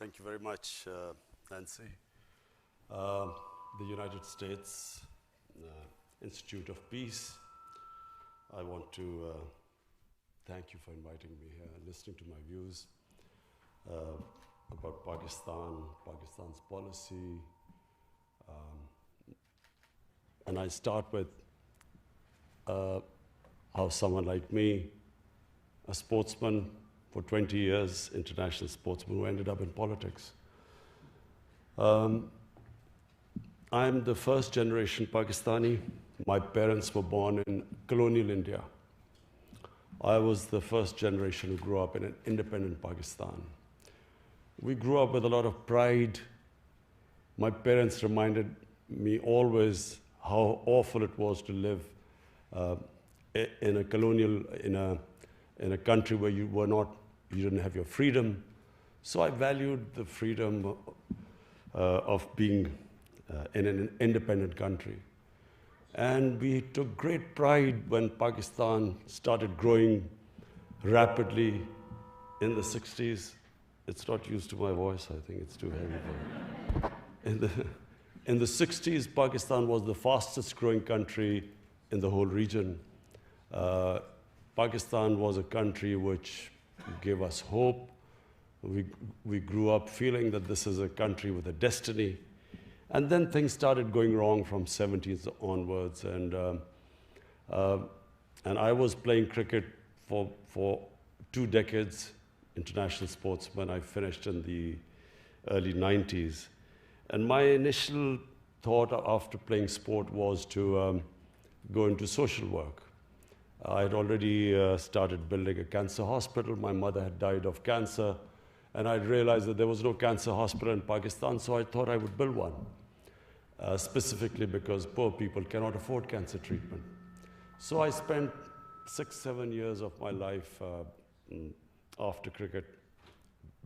Thank you very much, Nancy. The United States Institute of Peace, I want to thank you for inviting me here and listening to my views about Pakistan, Pakistan's policy. And I start with how someone like me, a sportsman for 20 years, international sportsman who ended up in politics. I'm the first generation Pakistani. My parents were born in colonial India. I was the first generation who grew up in an independent Pakistan. We grew up with a lot of pride. My parents reminded me always how awful it was to live in a colonial, in a country where you didn't have your freedom. So I valued the freedom of being in an independent country. And we took great pride when Pakistan started growing rapidly in the 60s. It's not used to my voice, I think it's too heavy for it. In the 60s, Pakistan was the fastest growing country in the whole region. Pakistan was a country which gave us hope. We grew up feeling that this is a country with a destiny. And then things started going wrong from 70s onwards. And I was playing cricket for 2 decades, international sportsman. I finished in the early 90s. And my initial thought after playing sport was to go into social work. I had already started building a cancer hospital. My mother had died of cancer. And I realized that there was no cancer hospital in Pakistan, so I thought I would build one, specifically because poor people cannot afford cancer treatment. So I spent 6-7 years of my life after cricket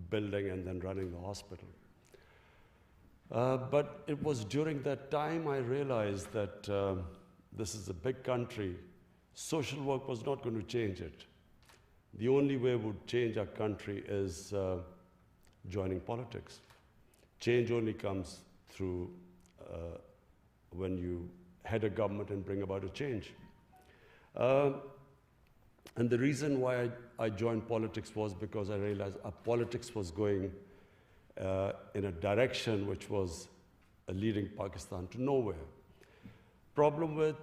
building and then running the hospital. But it was during that time I realized that this is a big country. Social work was not going to change it. The only way we would change our country is joining politics. Change only comes through when you head a government and bring about a change. And the reason why I joined politics was because I realized our politics was going in a direction which was leading Pakistan to nowhere. Problem with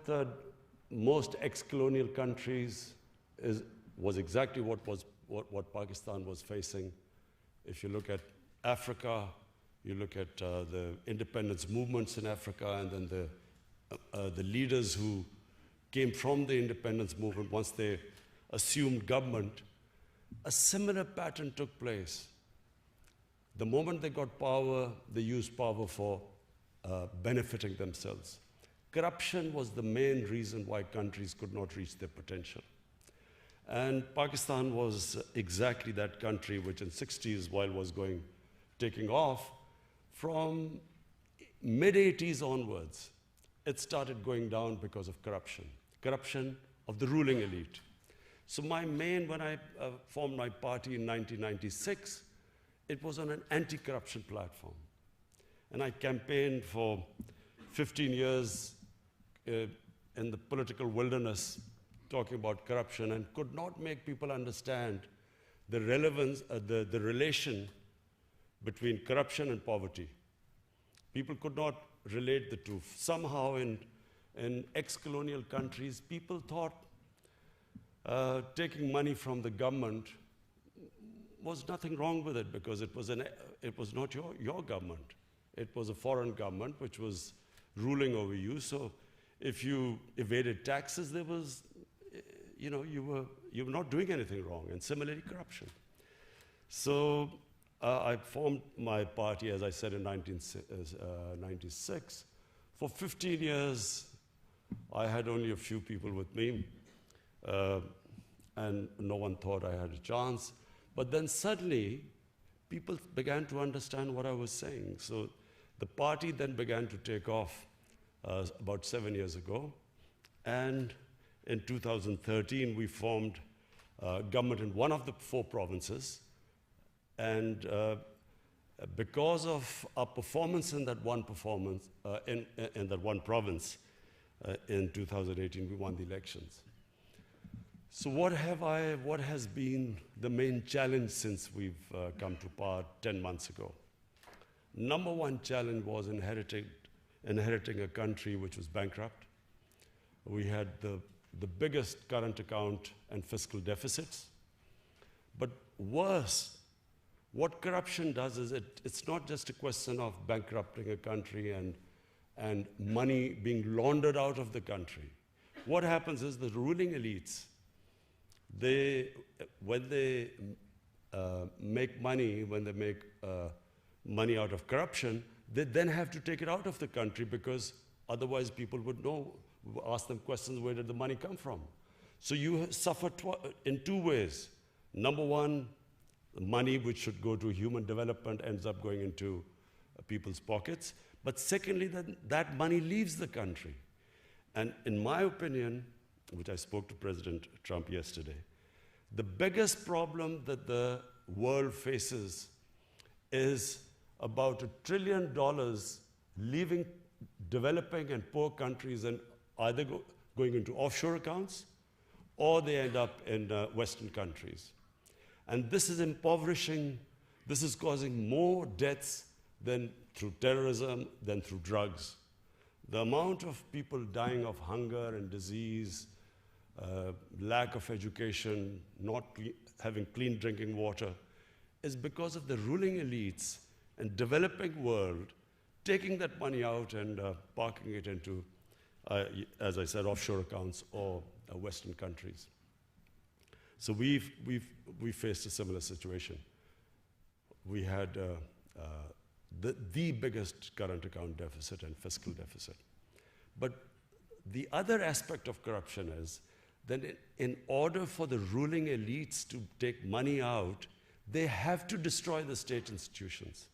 most ex-colonial countries was exactly what Pakistan was facing. If you look at Africa, you look at the independence movements in Africa, and then the leaders who came from the independence movement, once they assumed government, a similar pattern took place. The moment they got power, they used power for benefiting themselves. Corruption was the main reason why countries could not reach their potential. And Pakistan was exactly that country which in 60s, while was taking off, from mid-80s onwards, it started going down because of corruption of the ruling elite. So when I formed my party in 1996, it was on an anti-corruption platform. And I campaigned for 15 years in the political wilderness, talking about corruption, and could not make people understand the relevance, the relation between corruption and poverty. People could not relate the two. Somehow in ex-colonial countries, people thought taking money from the government was nothing wrong with it, because it was not your government. It was a foreign government which was ruling over you. So if you evaded taxes, there was, you were not doing anything wrong. And similarly, corruption. So I formed my party, as I said, in 1996. For 15 years, I had only a few people with me, and no one thought I had a chance. But then suddenly, people began to understand what I was saying. So the party then began to take off about 7 years ago. And in 2013, we formed government in one of the 4 provinces. And because of our performance in that one in that one province in 2018, we won the elections. So what has been the main challenge since we've come to power 10 months ago? Number one challenge was inheriting a country which was bankrupt. We had the biggest current account and fiscal deficits. But worse, what corruption does is it's not just a question of bankrupting a country and money being laundered out of the country. What happens is the ruling elites, when they make money, money out of corruption, they then have to take it out of the country because otherwise people would ask them questions, where did the money come from? So you suffer in two ways. Number one, the money which should go to human development ends up going into people's pockets. But secondly, that money leaves the country. And in my opinion, which I spoke to President Trump yesterday, the biggest problem that the world faces is about $1 trillion leaving developing and poor countries and either going into offshore accounts or they end up in Western countries. And this is impoverishing, this is causing more deaths than through terrorism, than through drugs. The amount of people dying of hunger and disease, lack of education, not having clean drinking water, is because of the ruling elites and developing world taking that money out and parking it into, as I said, offshore accounts or Western countries. So we faced a similar situation. We had the biggest current account deficit and fiscal deficit. But the other aspect of corruption is that in order for the ruling elites to take money out, they have to destroy the state institutions.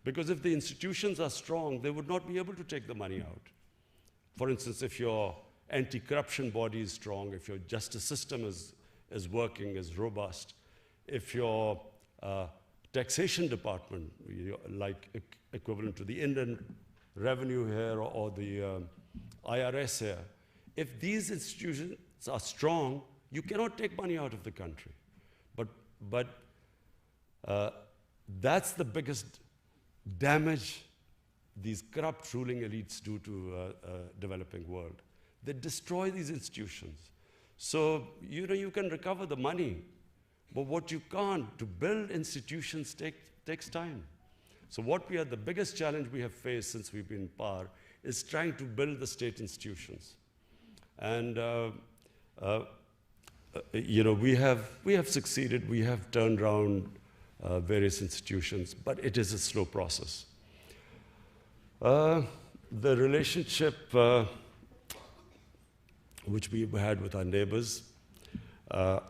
Because if the institutions are strong, they would not be able to take the money out. For instance, if your anti-corruption body is strong, if your justice system is working, is robust, if your taxation department, like equivalent to the Indian revenue here or the IRS here, if these institutions are strong, you cannot take money out of the country. But that's the biggest damage these corrupt ruling elites do to developing world. They destroy these institutions. So, you can recover the money, but what you can't, to build institutions takes time. So the biggest challenge we have faced since we've been in power is trying to build the state institutions. And, we have succeeded, we have turned around various institutions, but it is a slow process. The relationship which we've had with our neighbors, the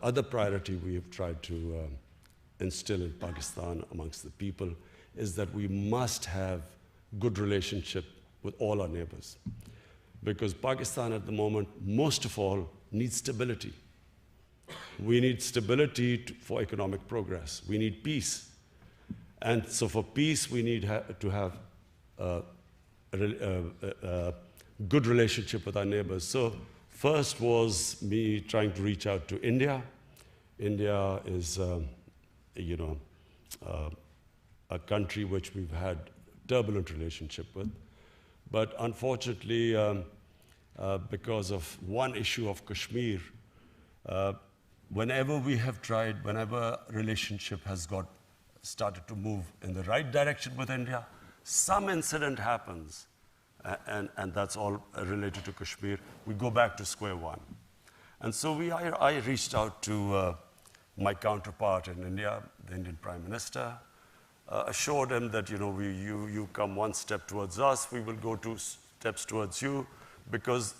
other priority we have tried to instill in Pakistan amongst the people is that we must have good relationship with all our neighbors. Because Pakistan at the moment, most of all, needs stability. We need stability for economic progress. We need peace. And so for peace, we need to have a good relationship with our neighbors. So first was me trying to reach out to India. India is, a country which we've had turbulent relationship with. But unfortunately, because of one issue of Kashmir, whenever we have tried, whenever relationship has started to move in the right direction with India, some incident happens, and that's all related to Kashmir, we go back to square one. And so I reached out to my counterpart in India, the Indian Prime Minister, assured him that, you come one step towards us, we will go 2 steps towards you, because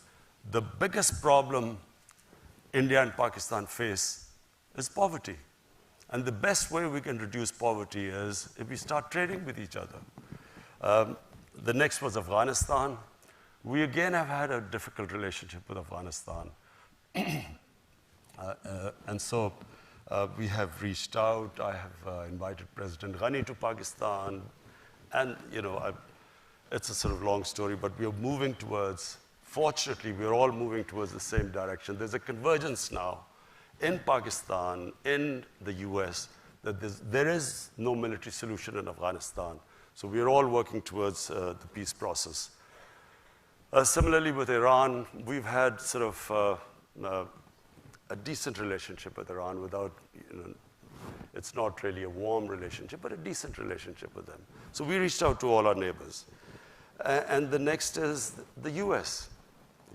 the biggest problem India and Pakistan face is poverty. And the best way we can reduce poverty is if we start trading with each other. The next was Afghanistan. We again have had a difficult relationship with Afghanistan. And so We have reached out. I have invited President Ghani to Pakistan. And, you know, it's a sort of long story, but we are moving towards, fortunately, we're all moving towards the same direction. There's a convergence now in Pakistan, in the US, that there is no military solution in Afghanistan. So we're all working towards the peace process. Similarly with Iran, we've had sort of a decent relationship with Iran without, you know, it's not really a warm relationship, but a decent relationship with them. So we reached out to all our neighbors. And the next is the US.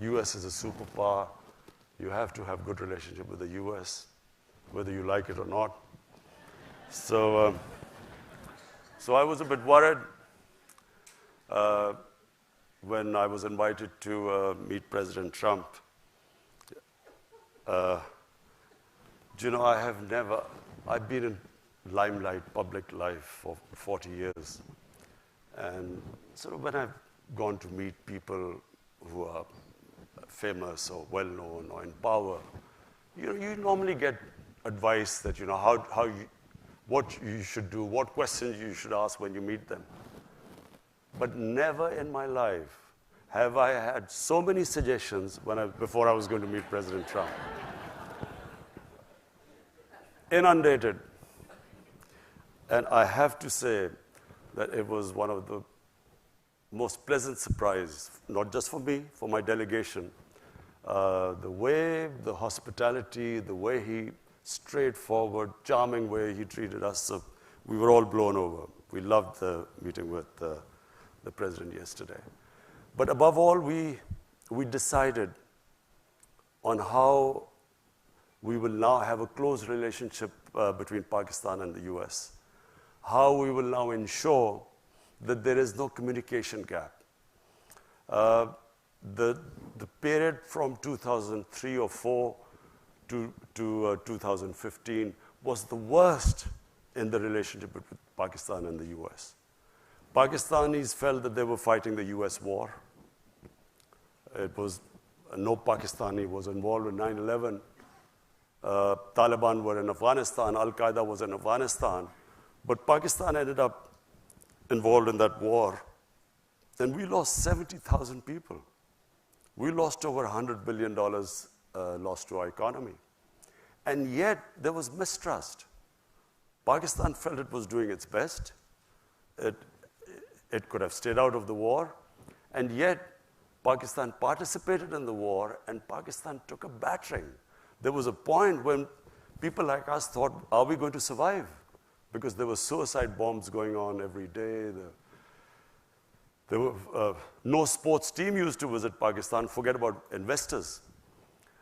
US is a superpower. You have to have good relationship with the US, whether you like it or not. So I was a bit worried when I was invited to meet President Trump. You know, I've been in limelight, public life for 40 years. And sort of when I've gone to meet people who are famous or well-known or in power, you know, you normally get advice that, you know, what you should do, what questions you should ask when you meet them. But never in my life have I had so many suggestions before I was going to meet President Trump. Inundated. And I have to say that it was one of the most pleasant surprises, not just for me, for my delegation. The way, the hospitality, the way he, straightforward, charming way he treated us, so we were all blown over. We loved the meeting with the president yesterday. But above all, we decided on how we will now have a close relationship between Pakistan and the US. How we will now ensure that there is no communication gap. The period from 2003 or 4 to 2015 was the worst in the relationship between Pakistan and the US. Pakistanis felt that they were fighting the US war. It was, no Pakistani was involved in 9/11. Taliban were in Afghanistan, Al-Qaeda was in Afghanistan, but Pakistan ended up involved in that war. And we lost 70,000 people. We lost over $100 billion lost to our economy. And yet, there was mistrust. Pakistan felt it was doing its best. It could have stayed out of the war. And yet, Pakistan participated in the war, and Pakistan took a battering. There was a point when people like us thought, are we going to survive? Because there were suicide bombs going on every day. There were no sports team used to visit Pakistan, forget about investors.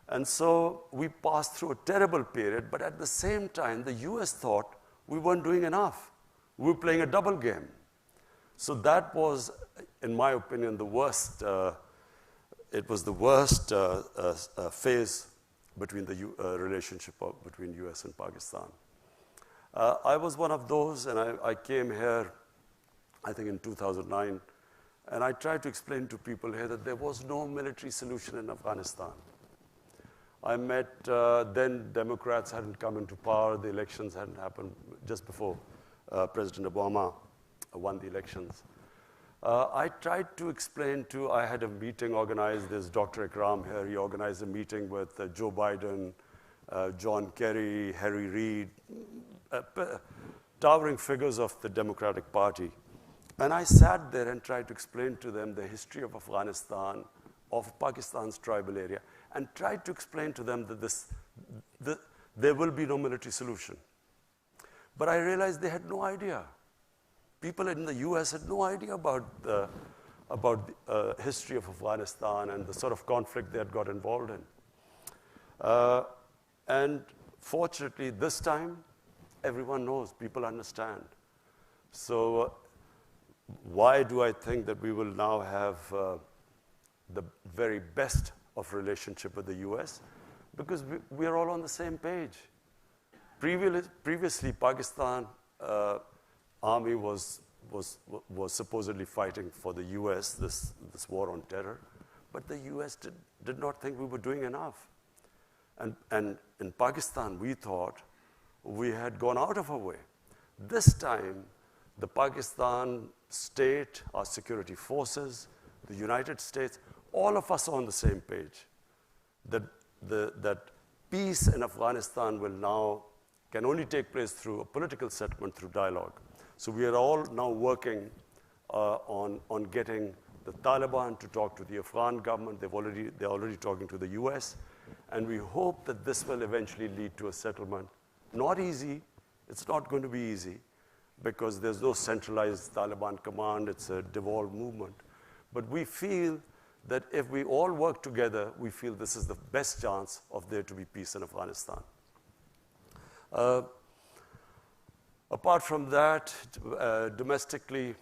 And so we passed through a terrible period, but at the same time, the US thought we weren't doing enough. We were playing a double game. So that was, in my opinion, the worst. It was the worst phase between the relationship between US and Pakistan. I was one of those, and I came here, I think in 2009, and I tried to explain to people here that there was no military solution in Afghanistan. I met, then Democrats hadn't come into power, the elections hadn't happened just before President Obama won the elections. I tried to explain I had a meeting organized, there's Dr. Ikram here, he organized a meeting with Joe Biden, John Kerry, Harry Reid, towering figures of the Democratic Party. And I sat there and tried to explain to them the history of Afghanistan, of Pakistan's tribal area, and tried to explain to them that there will be no military solution. But I realized they had no idea. People in the US had no idea about the history of Afghanistan and the sort of conflict they had got involved in. And fortunately, this time, everyone knows, people understand. So why do I think that we will now have the very best of relationship with the US? Because we are all on the same page. Previously, Pakistan army was supposedly fighting for the US, this war on terror, but the US did not think we were doing enough. And in Pakistan, we thought we had gone out of our way. This time, the Pakistan state, our security forces, the United States, all of us are on the same page. That peace in Afghanistan can only take place through a political settlement, through dialogue. So we are all now working on getting the Taliban to talk to the Afghan government. They're already talking to the US. And we hope that this will eventually lead to a settlement. Not easy. It's not going to be easy because there's no centralized Taliban command. It's a devolved movement. But we feel that if we all work together, we feel this is the best chance of there to be peace in Afghanistan. Apart from that, domestically,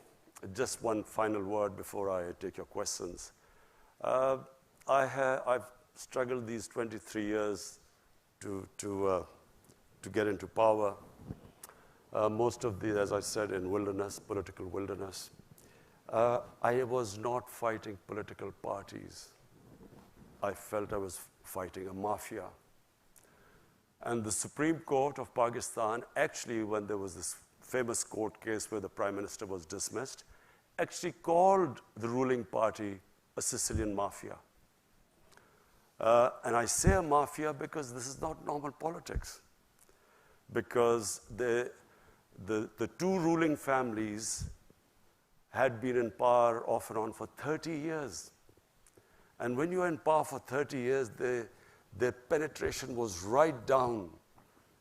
just one final word before I take your questions. I've struggled these 23 years to get into power. Most of these, as I said, in wilderness, political wilderness. I was not fighting political parties. I felt I was fighting a mafia. And the Supreme Court of Pakistan, actually, when there was this famous court case where the Prime Minister was dismissed, actually called the ruling party a Sicilian mafia. And I say a mafia because this is not normal politics. Because the two ruling families had been in power off and on for 30 years. And when you're in power for 30 years, their penetration was right down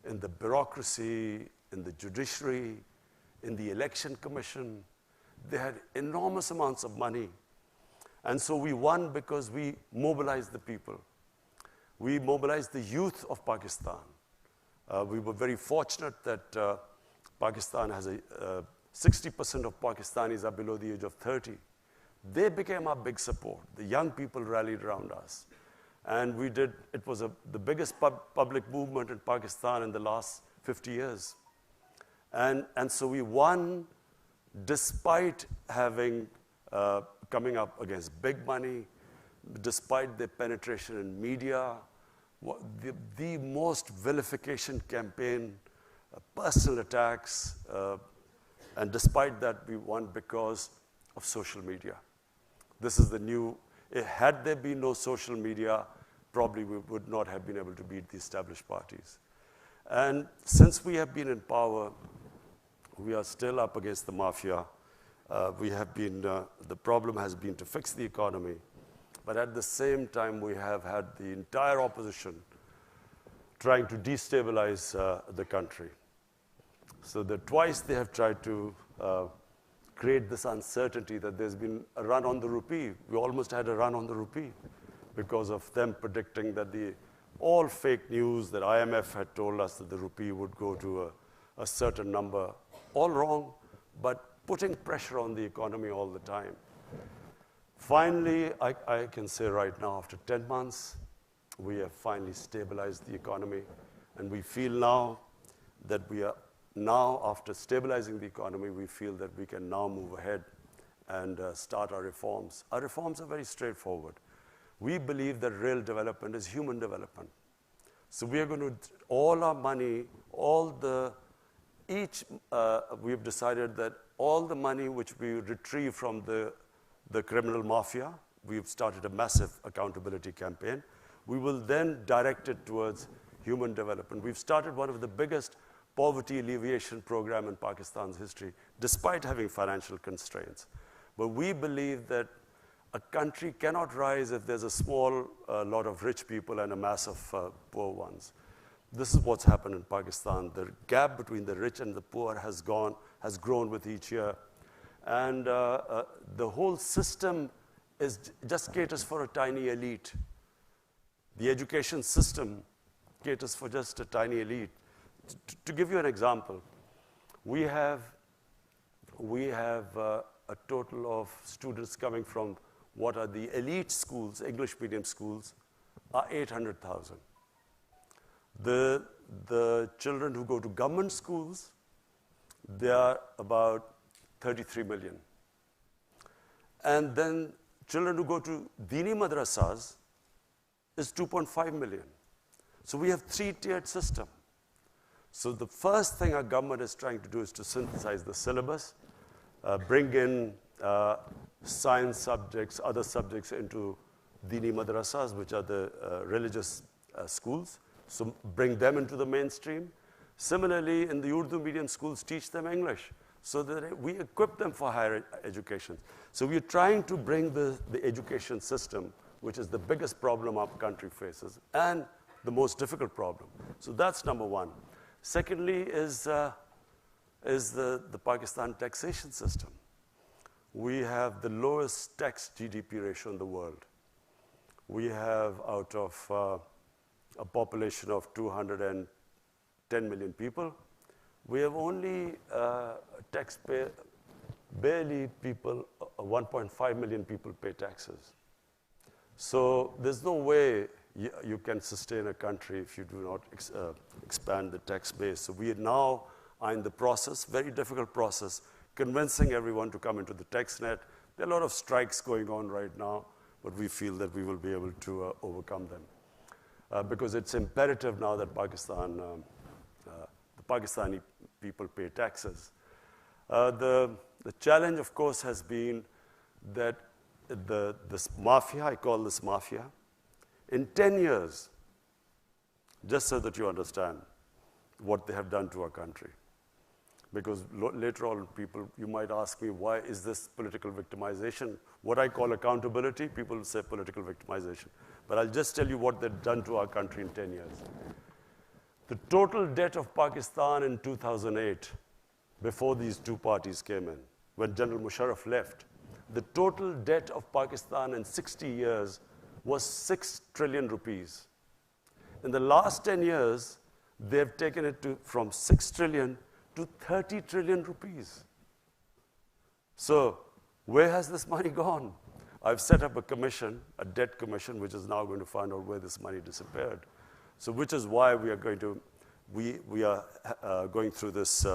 in the bureaucracy, in the judiciary, in the election commission. They had enormous amounts of money. And so we won because we mobilized the people. We mobilized the youth of Pakistan. We were very fortunate that Pakistan has 60% of Pakistanis are below the age of 30. They became our big support. The young people rallied around us. And it was the biggest public movement in Pakistan in the last 50 years. And so we won despite coming up against big money, despite their penetration in media, the most vilification campaign, personal attacks, and despite that, we won because of social media. This is the new. Had there been no social media, probably we would not have been able to beat the established parties. And since we have been in power, we are still up against the mafia. The problem has been to fix the economy. But at the same time, we have had the entire opposition trying to destabilize the country. So twice they have tried to create this uncertainty that there's been a run on the rupee. We almost had a run on the rupee because of them predicting that all fake news that IMF had told us that the rupee would go to a certain number. All wrong, but putting pressure on the economy all the time. Finally, I can say right now, after 10 months, we have finally stabilized the economy. And we feel now that after stabilizing the economy, we feel that we can now move ahead and start our reforms. Our reforms are very straightforward. We believe that real development is human development. So we are going to, all our money, we have decided that all the money which we retrieve from the criminal mafia, we've started a massive accountability campaign. We will then direct it towards human development. We've started one of the biggest poverty alleviation program in Pakistan's history, despite having financial constraints. But we believe that a country cannot rise if there's a small lot of rich people and a mass of poor ones. This is what's happened in Pakistan. The gap between the rich and the poor has grown with each year. And the whole system just caters for a tiny elite. The education system caters for just a tiny elite. To give you an example, we have a total of students coming from what are the elite schools, English medium schools, are 800,000. The children who go to government schools, they are about 33 million. And then children who go to Dini madrasas is 2.5 million. So we have three-tiered system. So the first thing our government is trying to do is to synthesize the syllabus, bring in science subjects, other subjects into Dini madrasas, which are the religious schools. So bring them into the mainstream. Similarly, in the Urdu medium schools, teach them English so that we equip them for higher education. So we're trying to bring the education system, which is the biggest problem our country faces, and the most difficult problem. So that's number one. Secondly is the Pakistan taxation system. We have the lowest tax GDP ratio in the world. We have, out of a population of 210 million people, we have only barely people, 1.5 million people pay taxes. So there's no way you can sustain a country if you do not expand the tax base. So we now are in the process, very difficult process, convincing everyone to come into the tax net. There are a lot of strikes going on right now, but we feel that we will be able to overcome them. Because it's imperative now that the Pakistani people pay taxes. The challenge, of course, has been that this mafia, I call this mafia, in 10 years, just so that you understand what they have done to our country. Because later on, you might ask me, why is this political victimization? What I call accountability, people will say political victimization. But I'll just tell you what they've done to our country in 10 years. The total debt of Pakistan in 2008, before these two parties came in, when General Musharraf left, the total debt of Pakistan in 60 years was 6 trillion rupees. In the last 10 years, they've taken it from 6 trillion to 30 trillion rupees. So where has this money gone? I've set up a commission, a debt commission, which is now going to find out where this money disappeared. So which is why we are going through this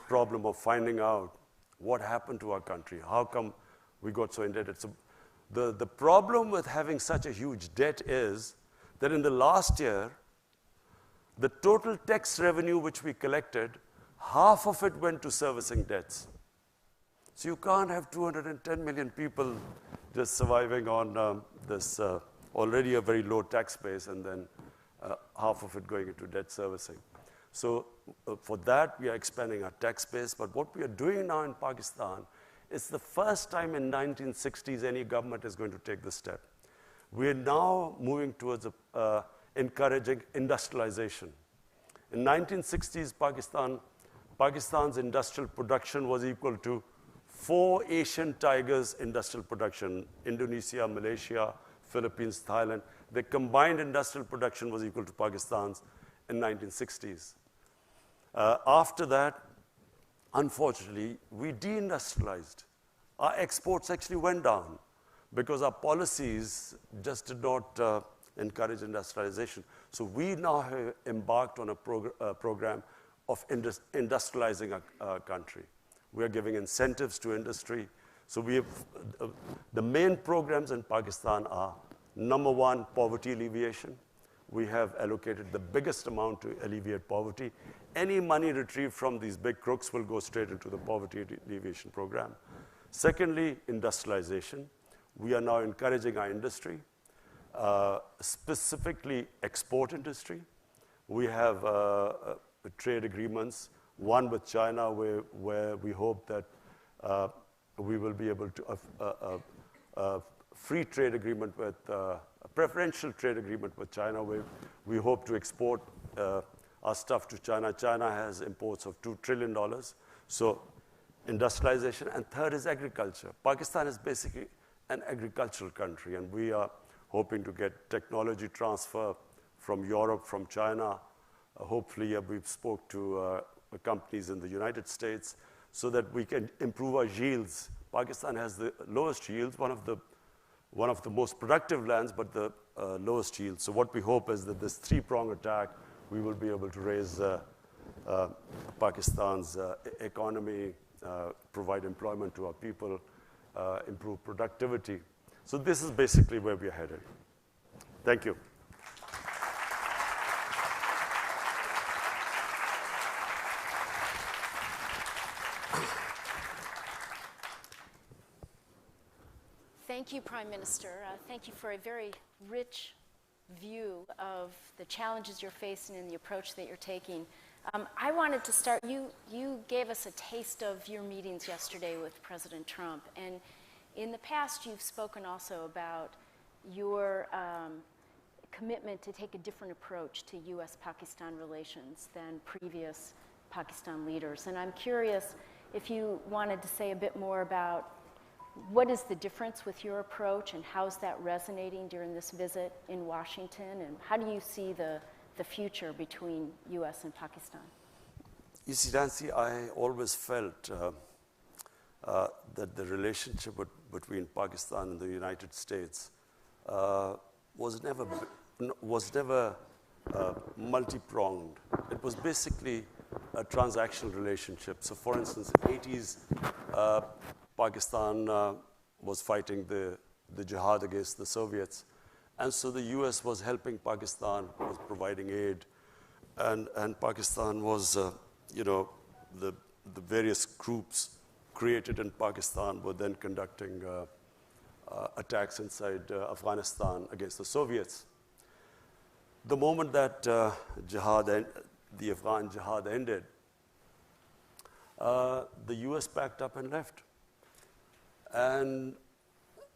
problem of finding out what happened to our country. How come we got so indebted? So the problem with having such a huge debt is that in the last year, the total tax revenue which we collected, half of it went to servicing debts. So you can't have 210 million people just surviving on this already a very low tax base and then half of it going into debt servicing. So for that, we are expanding our tax base. But what we are doing now in Pakistan is the first time in 1960s any government is going to take this step. We are now moving towards encouraging industrialization. In 1960s, Pakistan's industrial production was equal to 4 Asian tigers' industrial production: Indonesia, Malaysia, Philippines, Thailand. The combined industrial production was equal to Pakistan's in 1960s. After that, unfortunately, we deindustrialized. Our exports actually went down because our policies just did not encourage industrialization. So we now have embarked on a program of industrializing our country. We are giving incentives to industry. So we have, the main programs in Pakistan are, number one, poverty alleviation. We have allocated the biggest amount to alleviate poverty. Any money retrieved from these big crooks will go straight into the poverty alleviation program. Secondly, industrialization. We are now encouraging our industry, specifically export industry. We have trade agreements, one with China where we hope that we will be able to, free trade agreement with, a preferential trade agreement with China where we hope to export our stuff to China. China has imports of $2 trillion. So industrialization. And third is agriculture. Pakistan is basically an agricultural country, and we are hoping to get technology transfer from Europe, from China. Hopefully, we've spoke to companies in the United States so that we can improve our yields. Pakistan has the lowest yields, one of the most productive lands, but the lowest yields. So what we hope is that this three-pronged attack, we will be able to raise Pakistan's economy, provide employment to our people, improve productivity. So this is basically where we are headed. Thank you. Thank you, Prime Minister. Thank you for a very rich view of the challenges you're facing and the approach that you're taking. I wanted to start, you gave us a taste of your meetings yesterday with President Trump, and in the past you've spoken also about your commitment to take a different approach to U.S.-Pakistan relations than previous Pakistan leaders. And I'm curious if you wanted to say a bit more about what is the difference with your approach and how's that resonating during this visit in Washington, and how do you see the future between U.S. and Pakistan? You see, Nancy, I always felt that the relationship between Pakistan and the United States was never multi-pronged. It was basically a transactional relationship. So, for instance, in the 80s, Pakistan was fighting the jihad against the Soviets. And so the US was helping Pakistan, was providing aid. And Pakistan was, the various groups created in Pakistan were then conducting attacks inside Afghanistan against the Soviets. The moment that the Afghan jihad ended, the US packed up and left. And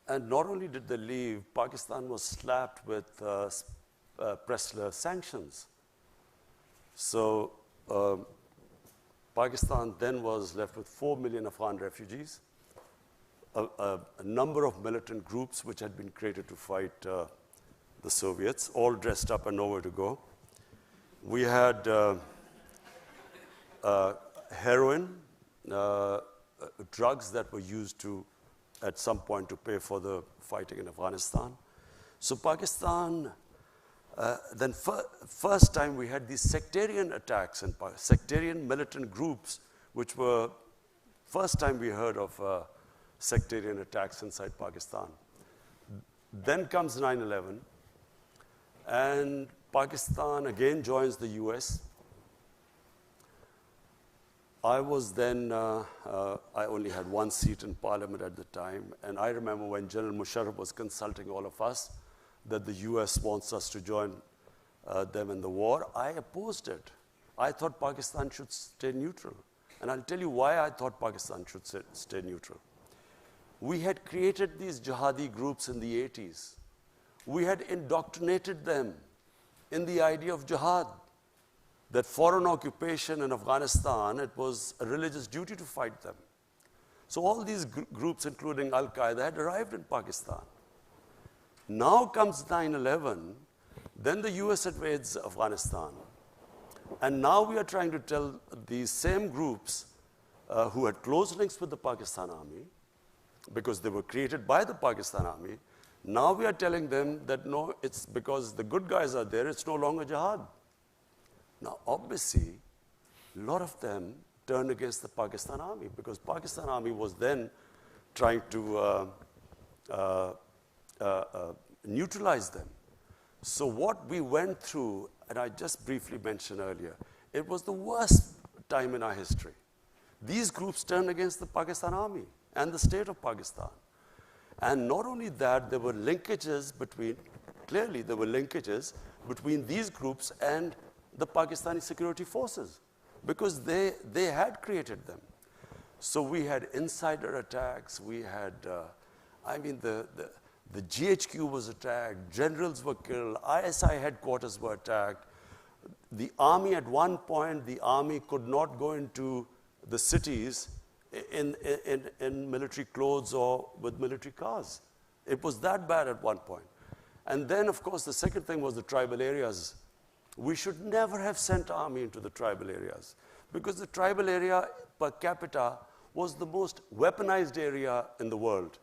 not only did they leave, Pakistan was slapped with Pressler sanctions. So Pakistan then was left with 4 million Afghan refugees, a number of militant groups which had been created to fight the Soviets, all dressed up and nowhere to go. We had heroin, drugs that were used at some point to pay for the fighting in Afghanistan. So Pakistan, then first time we had these sectarian attacks and sectarian militant groups, which were first time we heard of sectarian attacks inside Pakistan. Then comes 9/11, and Pakistan again joins the US. I was then, I only had one seat in parliament at the time, and I remember when General Musharraf was consulting all of us that the US wants us to join them in the war. I opposed it. I thought Pakistan should stay neutral. And I'll tell you why I thought Pakistan should stay neutral. We had created these jihadi groups in the 80s. We had indoctrinated them in the idea of jihad, that foreign occupation in Afghanistan, it was a religious duty to fight them. So all these groups, including Al-Qaeda, had arrived in Pakistan. Now comes 9/11, then the US invades Afghanistan. And now we are trying to tell these same groups who had close links with the Pakistan army, because they were created by the Pakistan army, now we are telling them that no, it's because the good guys are there, it's no longer jihad. Now, obviously, a lot of them turned against the Pakistan army, because Pakistan army was then trying to neutralize them. So what we went through, and I just briefly mentioned earlier, it was the worst time in our history. These groups turned against the Pakistan army and the state of Pakistan. And not only that, there were linkages between, clearly there were linkages between these groups and the Pakistani security forces, because they had created them. So we had insider attacks, we had, the GHQ was attacked, generals were killed, ISI headquarters were attacked. The army, at one point, the army could not go into the cities in military clothes or with military cars. It was that bad at one point. And then, of course, the second thing was the tribal areas. We should never have sent army into the tribal areas, because the tribal area per capita was the most weaponized area in the world.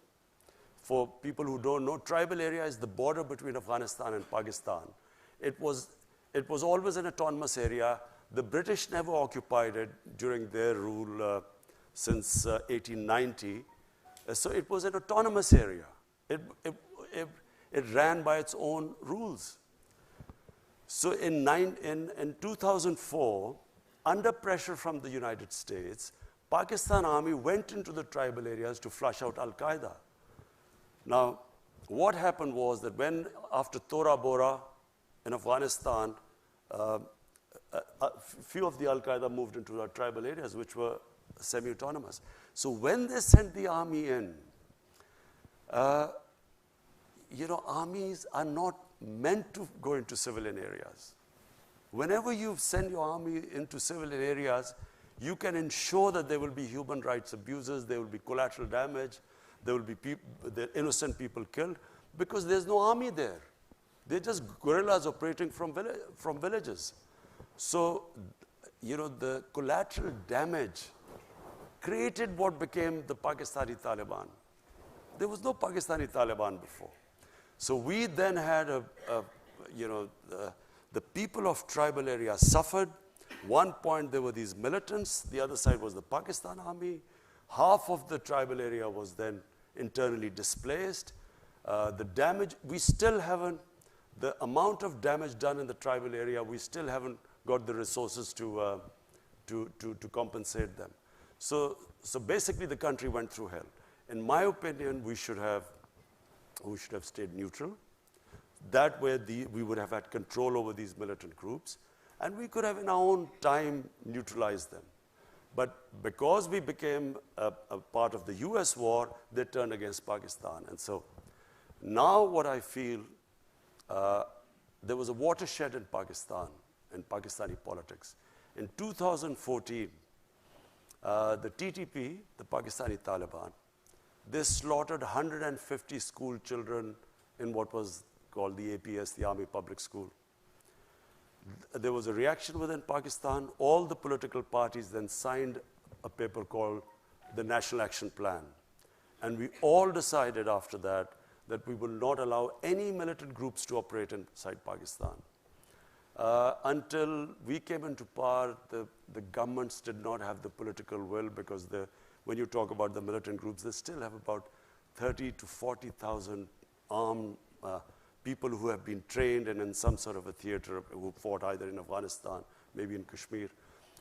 For people who don't know, tribal area is the border between Afghanistan and Pakistan. It was always an autonomous area. The British never occupied it during their rule since 1890. So it was an autonomous area. It ran by its own rules. So in 2004, under pressure from the United States, Pakistan army went into the tribal areas to flush out Al-Qaeda. Now, what happened was that when, after Tora Bora in Afghanistan, few of the Al-Qaeda moved into our tribal areas, which were semi-autonomous. So when they sent the army in, armies are not meant to go into civilian areas. Whenever you send your army into civilian areas, you can ensure that there will be human rights abuses, there will be collateral damage, there will be innocent people killed, because there's no army there. They're just guerrillas operating from villages. So, the collateral damage created what became the Pakistani Taliban. There was no Pakistani Taliban before. So we then had the people of tribal areas suffered. One point there were these militants, the other side was the Pakistan army. Half of the tribal area was then internally displaced. The damage, we still haven't, the amount of damage done in the tribal area, we still haven't got the resources to compensate them. So basically the country went through hell. In my opinion, we should have stayed neutral. That way we would have had control over these militant groups, and we could have in our own time neutralized them. But because we became a part of the US war, they turned against Pakistan. And so now what I feel, there was a watershed in Pakistan, in Pakistani politics. In 2014, the TTP, the Pakistani Taliban, they slaughtered 150 school children in what was called the APS, the Army Public School. There was a reaction within Pakistan. All the political parties then signed a paper called the National Action Plan. And we all decided after that we will not allow any militant groups to operate inside Pakistan. Until we came into power, the governments did not have the political will, because when you talk about the militant groups, they still have about 30 to 40,000 armed people who have been trained and in some sort of a theater, who fought either in Afghanistan, maybe in Kashmir.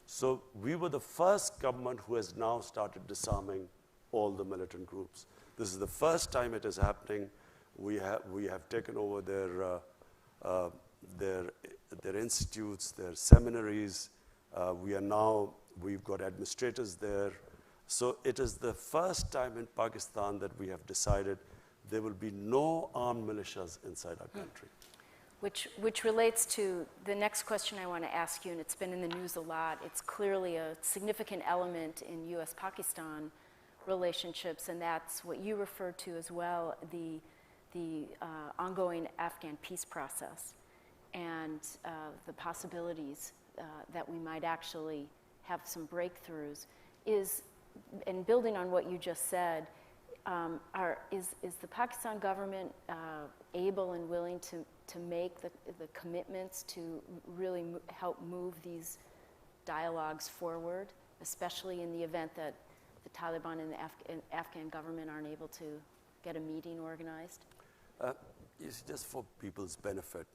So we were the first government who has now started disarming all the militant groups. This is the first time it is happening. We have taken over their institutes, their seminaries. We've got administrators there. So it is the first time in Pakistan that we have decided there will be no armed militias inside our country. Which relates to the next question I want to ask you, and it's been in the news a lot. It's clearly a significant element in US-Pakistan relationships, and that's what you referred to as well, the ongoing Afghan peace process, and the possibilities that we might actually have some breakthroughs. And building on what you just said, is the Pakistan government able and willing to make the commitments to really help move these dialogues forward, especially in the event that the Taliban and the Afghan government aren't able to get a meeting organized? It's just for people's benefit.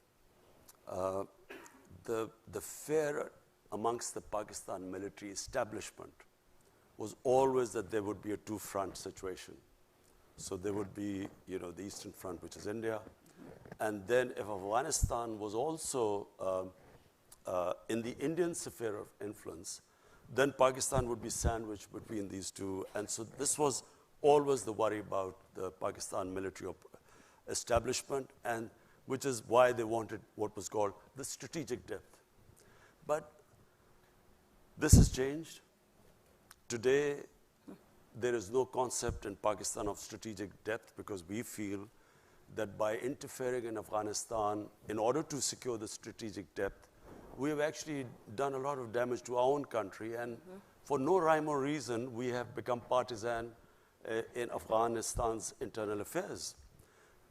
The fear amongst the Pakistan military establishment was always that there would be a two-front situation. So there would be, the Eastern Front, which is India, and then if Afghanistan was also in the Indian sphere of influence, then Pakistan would be sandwiched between these two. And so this was always the worry about the Pakistan military establishment, and which is why they wanted what was called the strategic depth. But this has changed. Today, there is no concept in Pakistan of strategic depth, because we feel that by interfering in Afghanistan, in order to secure the strategic depth, we have actually done a lot of damage to our own country, and for no rhyme or reason, we have become partisan in Afghanistan's internal affairs.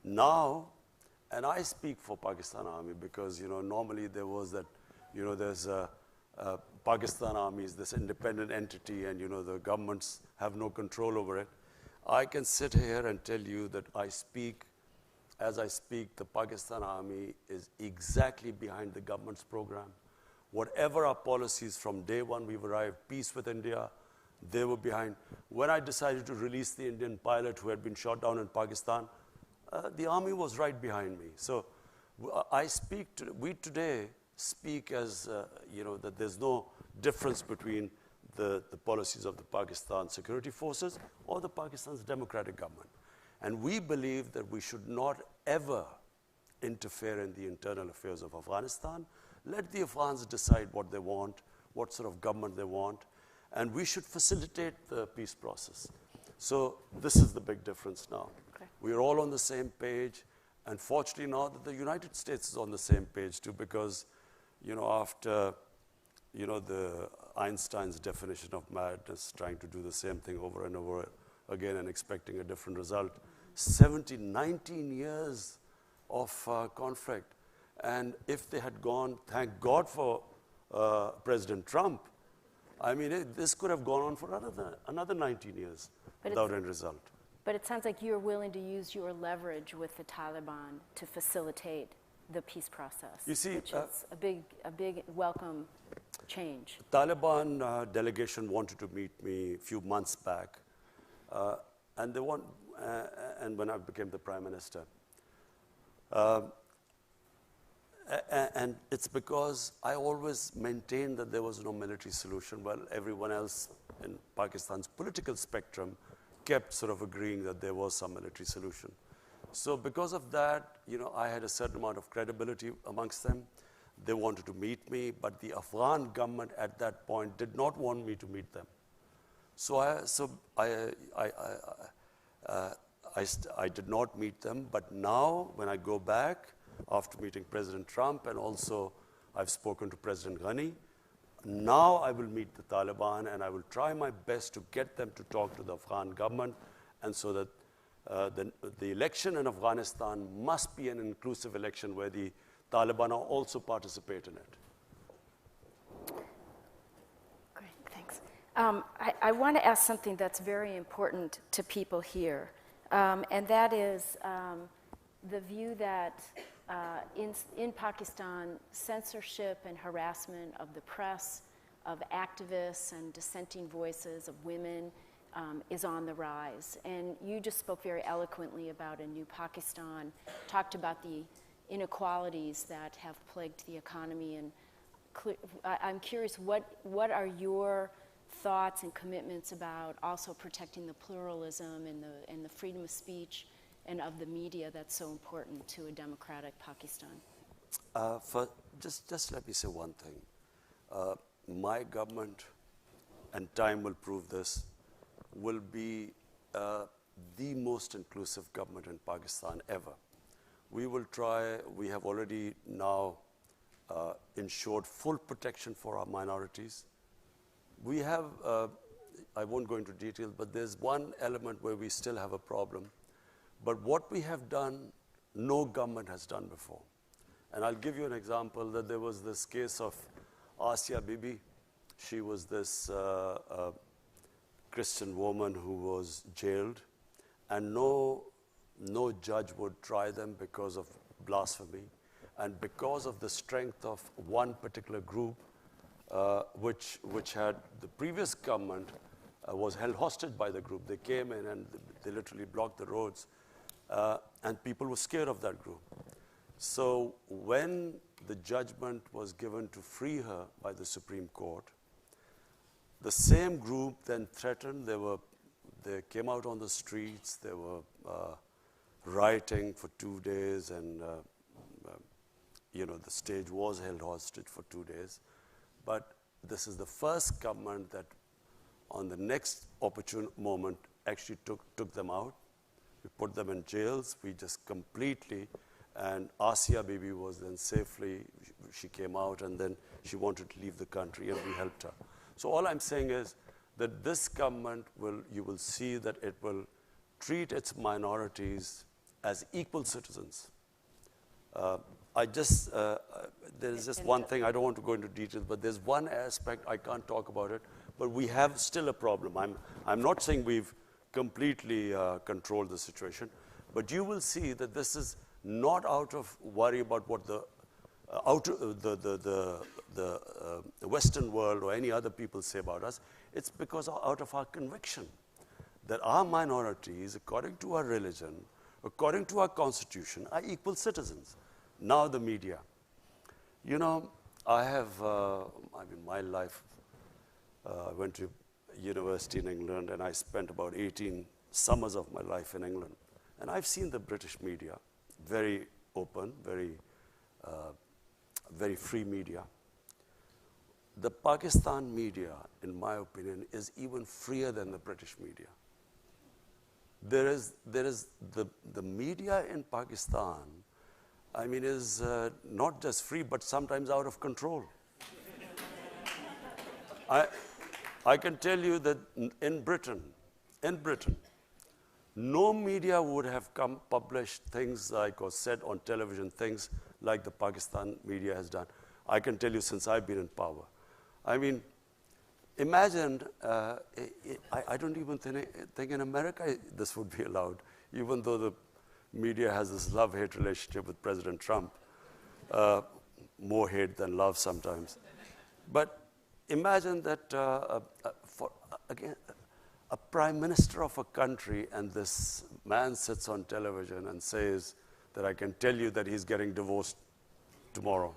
Now, and I speak for Pakistan Army because, normally there was that, there's Pakistan Army is this independent entity, and, the governments have no control over it. I can sit here and tell you that as I speak, the Pakistan Army is exactly behind the government's program. Whatever our policies from day one we've arrived, peace with India, they were behind. When I decided to release the Indian pilot who had been shot down in Pakistan, the army was right behind me. So we today speak as, that there's no difference between the policies of the Pakistan security forces or the Pakistan's democratic government. And we believe that we should not ever interfere in the internal affairs of Afghanistan. Let the Afghans decide what they want, what sort of government they want, and we should facilitate the peace process. So this is the big difference now. Okay. We're all on the same page, and fortunately now that the United States is on the same page too, because after the Einstein's definition of madness, trying to do the same thing over and over again and expecting a different result, 19 years of conflict. And if they had gone, thank God for President Trump, I mean, this could have gone on for another 19 years without any result. But it sounds like you're willing to use your leverage with the Taliban to facilitate the peace process, you see, which is a big welcome change. The Taliban delegation wanted to meet me a few months back, and when I became the prime minister. And it's because I always maintained that there was no military solution, while everyone else in Pakistan's political spectrum kept sort of agreeing that there was some military solution. So because of that, I had a certain amount of credibility amongst them. They wanted to meet me, but the Afghan government at that point did not want me to meet them. So I did not meet them, but now when I go back, after meeting President Trump, and also I've spoken to President Ghani, now I will meet the Taliban, and I will try my best to get them to talk to the Afghan government, and so that the election in Afghanistan must be an inclusive election where the Taliban also participate in it. Great, thanks. I want to ask something that's very important to people here, and that is the view that in Pakistan, censorship and harassment of the press, of activists and dissenting voices of women is on the rise. And you just spoke very eloquently about a new Pakistan, talked about the inequalities that have plagued the economy. And I'm curious, what are your thoughts and commitments about also protecting the pluralism and the freedom of speech and of the media that's so important to a democratic Pakistan? Just let me say one thing. My government, and time will prove this, will be the most inclusive government in Pakistan ever. We will try, we have already now ensured full protection for our minorities. We have, I won't go into detail, but there's one element where we still have a problem. But what we have done, no government has done before. And I'll give you an example that there was this case of Asia Bibi. She was this Christian woman who was jailed, and no judge would try them because of blasphemy. And because of the strength of one particular group, which had the previous government was held hostage by the group. They came in and they literally blocked the roads. And people were scared of that group. So when the judgment was given to free her by the Supreme Court, the same group then threatened. They came out on the streets. They were rioting for 2 days, and the stage was held hostage for 2 days. But this is the first government that, on the next opportune moment, actually took them out. We put them in jails. We just completely, and Asia Bibi was then safely, she came out, and then she wanted to leave the country, and we helped her. So all I'm saying is that this government you will see that it will treat its minorities as equal citizens. There's just one thing, I don't want to go into detail, but there's one aspect, I can't talk about it, but we have still a problem. I'm not saying we've completely controlled the situation, but you will see that this is not out of worry about what the Western world or any other people say about us. It's because out of our conviction that our minorities, according to our religion, according to our constitution, are equal citizens. Now the media. You know, I have, my life, I went to university in England, and I spent about 18 summers of my life in England. And I've seen the British media, very open, very free media. The Pakistan media, in my opinion, is even freer than the British media. There is the media in Pakistan, I mean, is not just free, but sometimes out of control. I can tell you that in Britain, no media would have published things like, or said on television things like the Pakistan media has done. I can tell you since I've been in power. I mean, imagine, I don't even think in America this would be allowed, even though the media has this love-hate relationship with President Trump, more hate than love sometimes. But imagine that, again, a prime minister of a country, and this man sits on television and says that I can tell you that he's getting divorced tomorrow.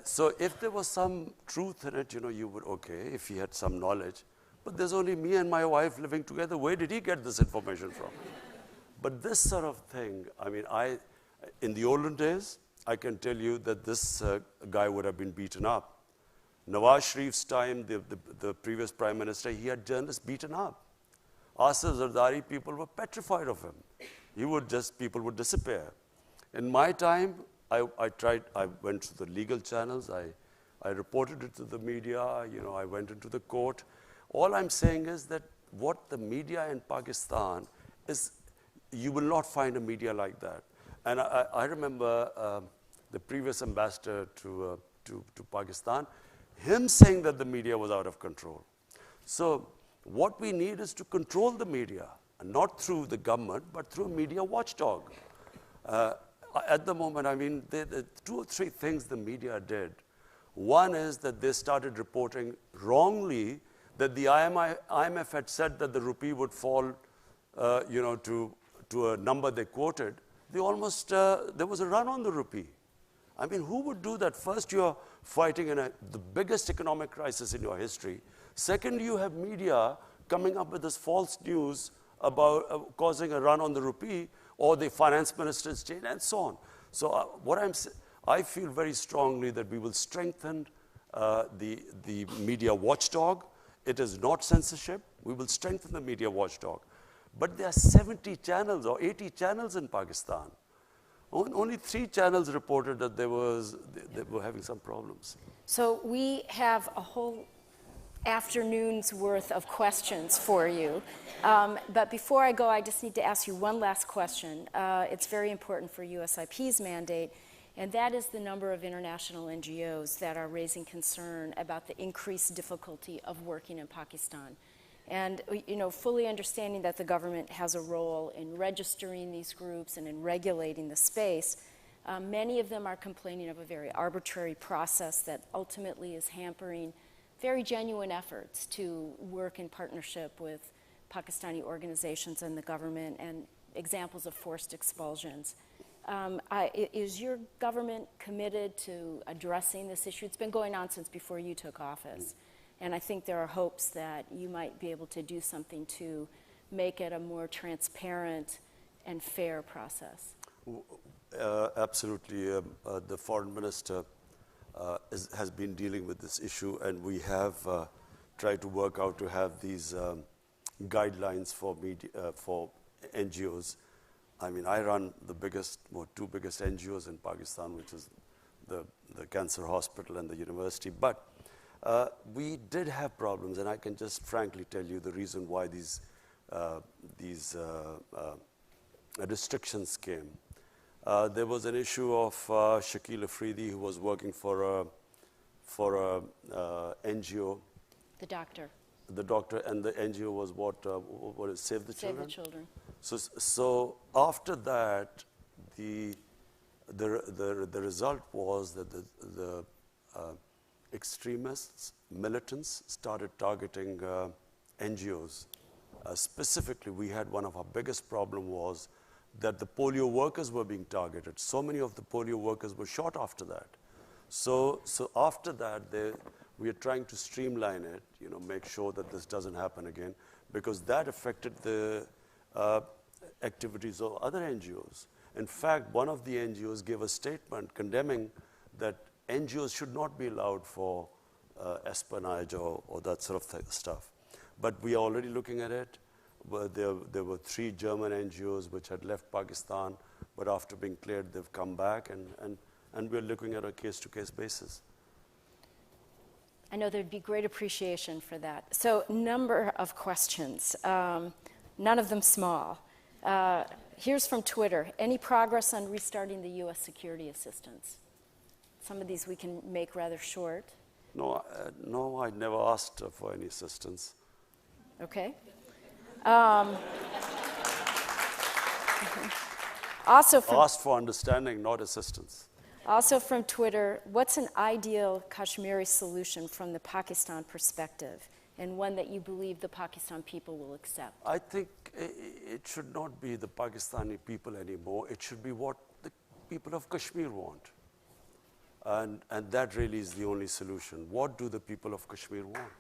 So if there was some truth in it, you would, okay, if he had some knowledge. But there's only me and my wife living together. Where did he get this information from? But this sort of thing, I mean, in the olden days, I can tell you that this guy would have been beaten up. Nawaz Sharif's time, the previous prime minister, he had journalists beaten up. Asif Zardari, people were petrified of him. People would disappear. In my time, I went to the legal channels, I reported it to the media, I went into the court. All I'm saying is that what the media in Pakistan is, you will not find a media like that. And I remember the previous ambassador to Pakistan, him saying that the media was out of control. So what we need is to control the media, and not through the government, but through a media watchdog. At the moment, I mean, the 2 or 3 things the media did. One is that they started reporting wrongly that the IMF had said that the rupee would fall, to a number they quoted. There was a run on the rupee. I mean, who would do that? First, you're fighting in the biggest economic crisis in your history. Second, you have media coming up with this false news about causing a run on the rupee, or the finance minister's change, and so on. So I feel very strongly that we will strengthen the media watchdog. It is not censorship. We will strengthen the media watchdog. But there are 70 channels or 80 channels in Pakistan. Only 3 channels reported that they were having some problems. So we have a whole afternoon's worth of questions for you. But before I go, I just need to ask you one last question. It's very important for USIP's mandate, and that is the number of international NGOs that are raising concern about the increased difficulty of working in Pakistan. And fully understanding that the government has a role in registering these groups and in regulating the space, many of them are complaining of a very arbitrary process that ultimately is hampering very genuine efforts to work in partnership with Pakistani organizations and the government, and examples of forced expulsions. Is your government committed to addressing this issue? It's been going on since before you took office. And I think there are hopes that you might be able to do something to make it a more transparent and fair process. Absolutely. The foreign minister has been dealing with this issue, and we have tried to work out to have these guidelines for NGOs. I mean, I run the 2 biggest NGOs in Pakistan, which is the Cancer Hospital and the university. But we did have problems, and I can just frankly tell you the reason why these restrictions came. There was an issue of Shakil Afridi, who was working for a NGO. The doctor. The doctor, and the NGO was what is Save the Children? Save the Children. So after that, the result was that the extremists, militants, started targeting NGOs specifically, we had one of our biggest problem was that the polio workers were being targeted. So many of the polio workers were shot after that. So after that, we are trying to streamline it, make sure that this doesn't happen again, because that affected the activities of other NGOs. In fact, one of the NGOs gave a statement condemning that NGOs should not be allowed for espionage or that sort of stuff. But we are already looking at it. There were 3 German NGOs which had left Pakistan, but after being cleared, they've come back, and we're looking at a case-to-case basis. I know there'd be great appreciation for that. So, number of questions, none of them small. Here's from Twitter. Any progress on restarting the U.S. security assistance? Some of these we can make rather short. No, I never asked for any assistance. Okay. Also from asked for understanding, not assistance. Also from Twitter, what's an ideal Kashmiri solution from the Pakistan perspective, and one that you believe the Pakistan people will accept? I think it should not be the Pakistani people anymore. It should be what the people of Kashmir want. And that really is the only solution. What do the people of Kashmir want?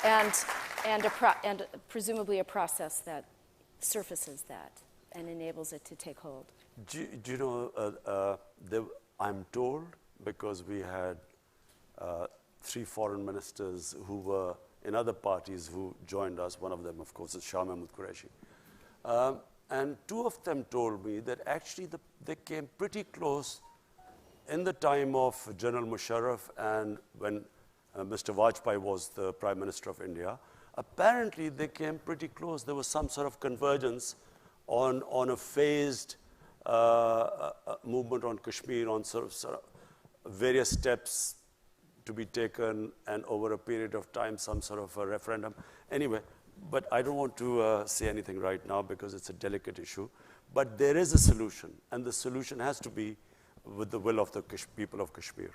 And presumably a process that surfaces that and enables it to take hold. Do you know, I'm told, because we had 3 foreign ministers who were in other parties who joined us. One of them, of course, is Shah Mahmood Qureshi. And 2 of them told me that actually they came pretty close in the time of General Musharraf and when Mr. Vajpayee was the Prime Minister of India. Apparently, they came pretty close. There was some sort of convergence on a phased movement on Kashmir, on sort of various steps to be taken, and over a period of time, some sort of a referendum. Anyway, but I don't want to say anything right now because it's a delicate issue. But there is a solution, and the solution has to be with the will of the people of Kashmir.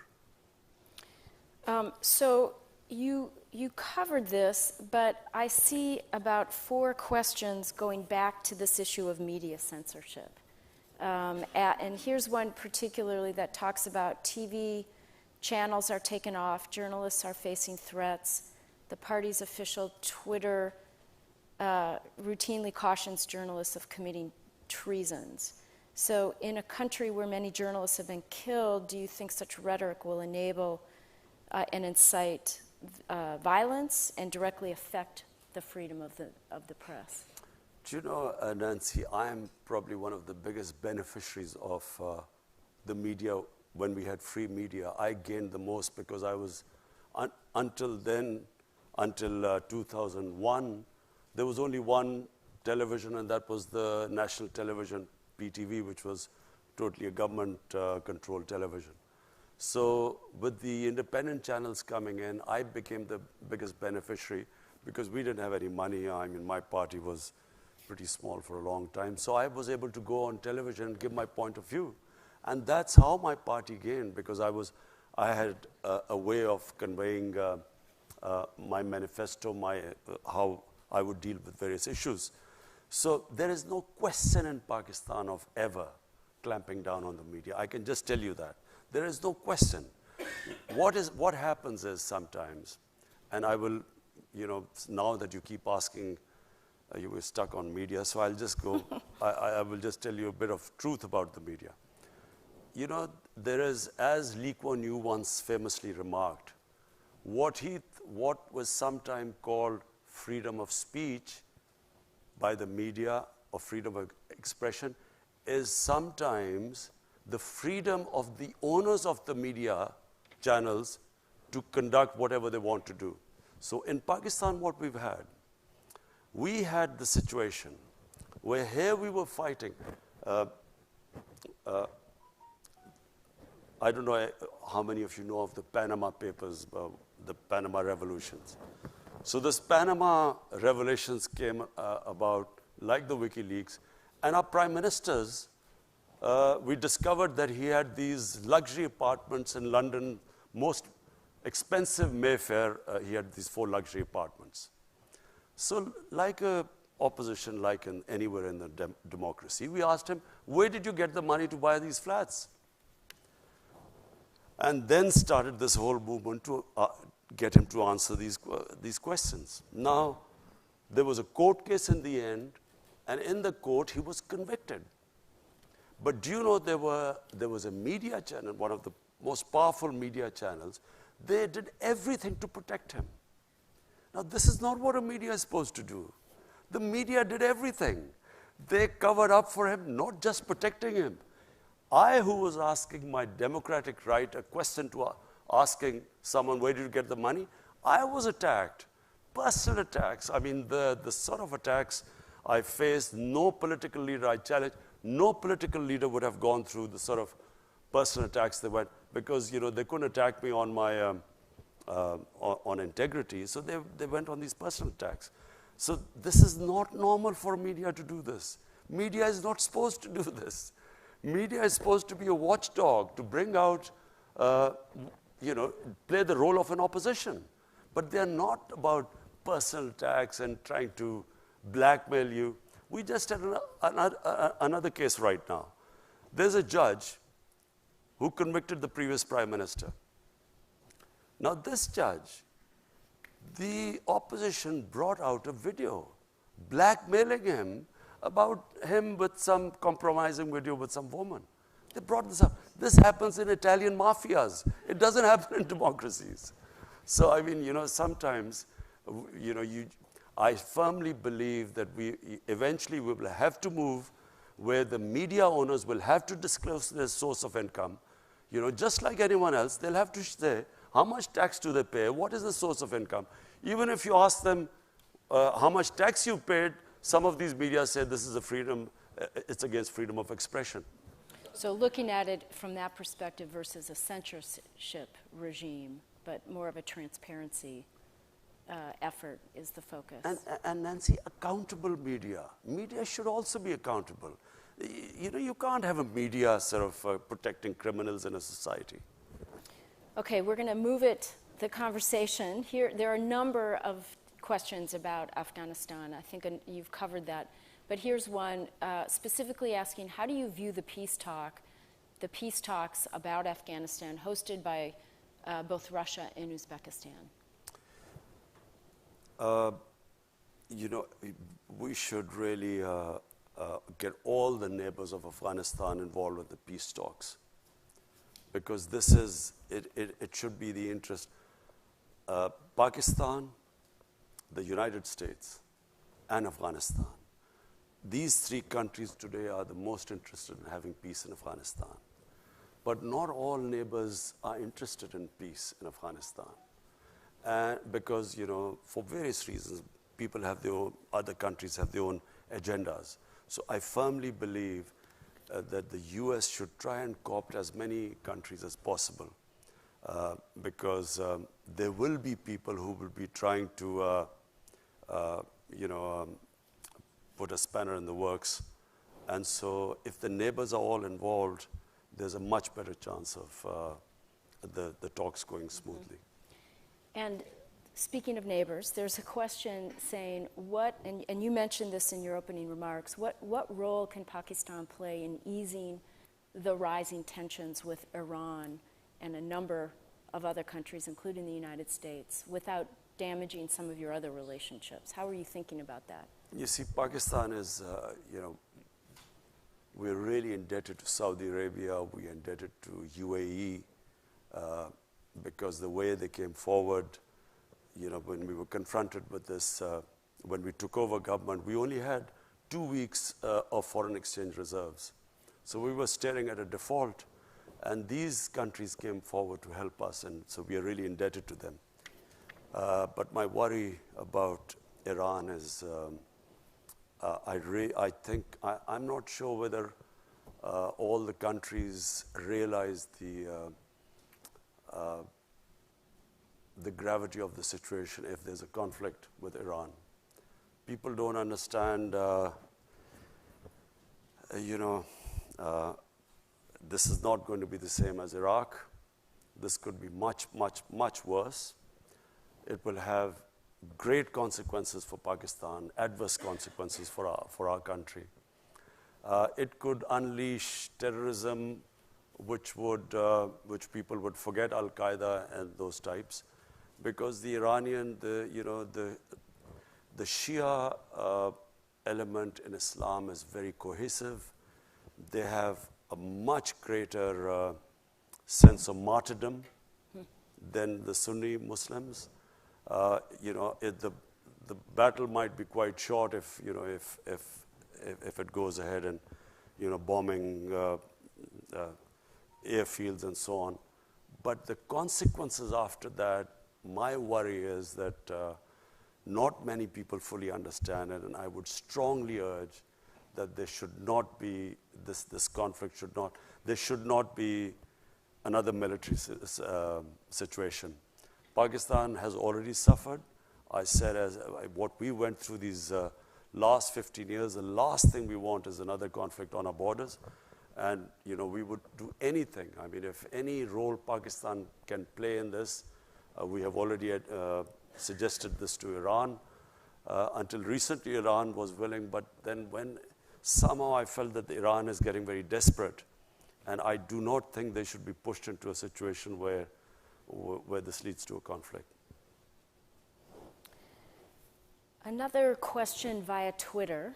So you covered this, but I see about 4 questions going back to this issue of media censorship. And here's one particularly that talks about TV channels are taken off, journalists are facing threats, the party's official Twitter routinely cautions journalists of committing treasons. So in a country where many journalists have been killed, do you think such rhetoric will enable and incite violence and directly affect the freedom of the press? Do you know, Nancy, I am probably one of the biggest beneficiaries of the media. When we had free media, I gained the most because I was, until 2001, there was only one television, and that was the national television, PTV, which was totally a government-controlled television. So with the independent channels coming in, I became the biggest beneficiary because we didn't have any money. I mean, my party was pretty small for a long time. So I was able to go on television and give my point of view. And that's how my party gained, because I had a way of conveying my manifesto, how I would deal with various issues. So there is no question in Pakistan of ever clamping down on the media. I can just tell you that. There is no question. What happens is sometimes, and I will, now that you keep asking, you were stuck on media, so I'll just go, I will just tell you a bit of truth about the media. There is, as Lee Kuan Yew once famously remarked, what was sometimes called freedom of speech by the media or freedom of expression is sometimes the freedom of the owners of the media channels to conduct whatever they want to do. So in Pakistan, what we had the situation where here we were fighting. I don't know how many of you know of the Panama Papers, the Panama Revolutions. So this Panama revelations came about like the WikiLeaks, and our prime ministers, we discovered that he had these luxury apartments in London, most expensive Mayfair. He had these 4 luxury apartments. So like a opposition, like anywhere in the democracy, we asked him, where did you get the money to buy these flats? And then started this whole movement to get him to answer these questions. Now, there was a court case in the end, and in the court, he was convicted. But do you know there was a media channel, one of the most powerful media channels, they did everything to protect him. Now, this is not what a media is supposed to do. The media did everything. They covered up for him, not just protecting him. I, who was asking my democratic right a question to asking someone, where did you get the money? I was attacked, personal attacks. I mean, the sort of attacks I faced, no political leader I challenged, no political leader would have gone through the sort of personal attacks they went, because, you know, they couldn't attack me on my, on integrity, so they went on these personal attacks. So this is not normal for media to do this. Media is not supposed to do this. Media is supposed to be a watchdog, to bring out, you know, play the role of an opposition. But they're not about personal attacks and trying to blackmail you. We just had another case right now. There's a judge who convicted the previous prime minister. Now this judge, the opposition brought out a video blackmailing him about him with some compromising video with some woman. They brought this up. This happens in Italian mafias. It doesn't happen in democracies. So, I mean, you know, sometimes, you know, I firmly believe that eventually we will have to move where the media owners will have to disclose their source of income. You know, just like anyone else, they'll have to say, how much tax do they pay? What is the source of income? Even if you ask them how much tax you paid, some of these media say this is a freedom, it's against freedom of expression. So looking at it from that perspective versus a censorship regime, but more of a transparency effort is the focus. And Nancy, accountable media. Media should also be accountable. You know, you can't have a media sort of protecting criminals in a society. Okay, we're going to move the conversation. Here, there are a number of questions about Afghanistan. I think you've covered that. But here's one specifically asking, how do you view the peace talks about Afghanistan hosted by both Russia and Uzbekistan? You know, we should really get all the neighbors of Afghanistan involved with the peace talks, because this is, it should be the interest. Pakistan, the United States, and Afghanistan. These 3 countries today are the most interested in having peace in Afghanistan. But not all neighbors are interested in peace in Afghanistan. Because, you know, for various reasons, people have their own, other countries have their own agendas. So I firmly believe that the US should try and co-opt as many countries as possible. Because there will be people who will be trying to, you know, put a spanner in the works. And so if the neighbors are all involved, there's a much better chance of the talks going smoothly. And speaking of neighbors, there's a question saying, and you mentioned this in your opening remarks, what role can Pakistan play in easing the rising tensions with Iran and a number of other countries, including the United States, without damaging some of your other relationships? How are you thinking about that? You see, Pakistan is, you know, we're really indebted to Saudi Arabia, we're indebted to UAE, because the way they came forward, you know, when we were confronted with this, when we took over government, we only had 2 weeks of foreign exchange reserves. So we were staring at a default. And these countries came forward to help us, and so we are really indebted to them. But my worry about Iran is, I'm not sure whether all the countries realize the gravity of the situation if there's a conflict with Iran. People don't understand, you know, this is not going to be the same as Iraq. this could be much, much, much worse. It will have great consequences for Pakistan, adverse consequences for our country. It could unleash terrorism, which people would forget Al-Qaeda and those types, because the Iranian, the Shia element in Islam is very cohesive. They have a much greater sense of martyrdom than the Sunni Muslims. The battle might be quite short if it goes ahead and bombing airfields and so on. But the consequences after that, my worry is that not many people fully understand it, and I would strongly urge that there should not be this conflict there should not be another military situation. Pakistan has already suffered. I said, what we went through these last 15 years, the last thing we want is another conflict on our borders. And, we would do anything. I mean, if any role Pakistan can play in this, we have already suggested this to Iran. Until recently, Iran was willing, but then when somehow I felt that Iran is getting very desperate, and I do not think they should be pushed into a situation where this leads to a conflict. Another question via Twitter.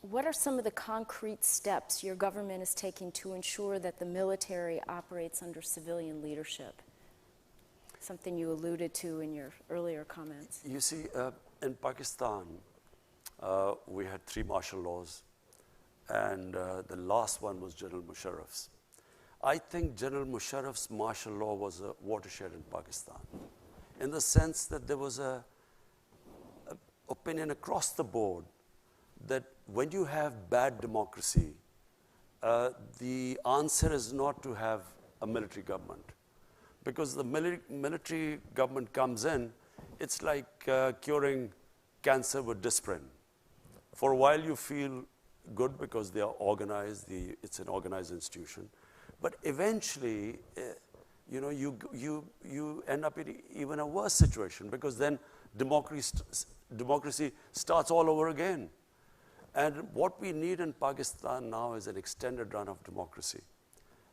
What are some of the concrete steps your government is taking to ensure that the military operates under civilian leadership? Something you alluded to in your earlier comments. You see, in Pakistan, we had 3 martial laws, and the last one was General Musharraf's. I think General Musharraf's martial law was a watershed in Pakistan, in the sense that there was a opinion across the board that when you have bad democracy, the answer is not to have a military government. Because the military government comes in, it's like curing cancer with Disprin. For a while you feel good because they are organized, it's an organized institution. But eventually, you end up in even a worse situation, because then democracy starts all over again. And what we need in Pakistan now is an extended run of democracy.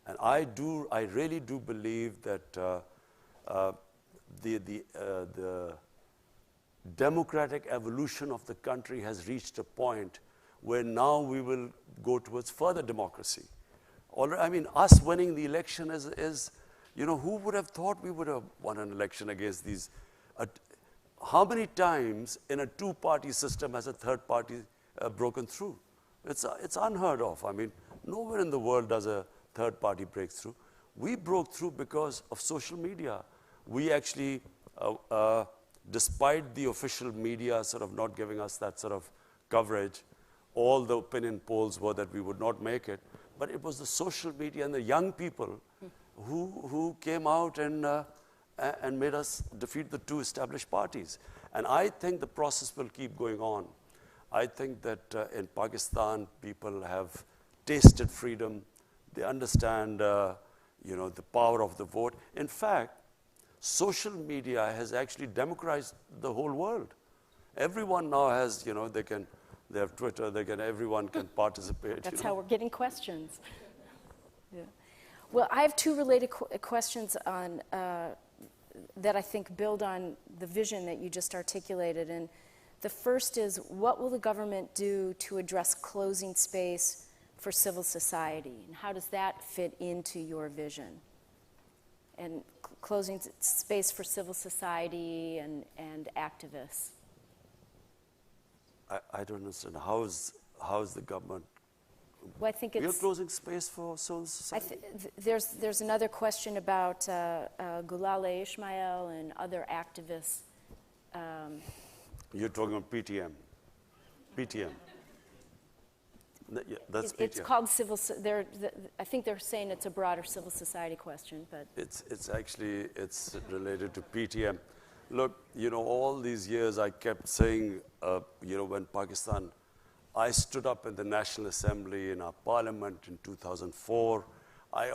And I really do believe that the democratic evolution of the country has reached a point where now we will go towards further democracy. I mean, us winning the election is who would have thought we would have won an election against these? How many times in a 2-party system has a third party broken through? It's unheard of. I mean, nowhere in the world does a third party break through. We broke through because of social media. We actually, despite the official media sort of not giving us that sort of coverage, all the opinion polls were that we would not make it. But it was the social media and the young people who came out and made us defeat the 2 established parties. And I think the process will keep going on. I think that in Pakistan, people have tasted freedom. They understand, the power of the vote. In fact, social media has actually democratized the whole world. Everyone now has, they have Twitter, everyone can participate. That's how we're getting questions. Yeah. Well, I have 2 related questions on that I think build on the vision that you just articulated. And the first is, what will the government do to address closing space for civil society? And how does that fit into your vision? And closing space for civil society and activists. I don't understand. How is the government? Well, I think We're closing space for civil society? There's another question about Gulale Ismail and other activists. You're talking about PTM. PTM. Yeah, that's PTM. It's called civil. I think they're saying it's a broader civil society question, but it's actually related to PTM. Look, all these years I kept saying, when Pakistan, I stood up in the National Assembly in our parliament in 2004. I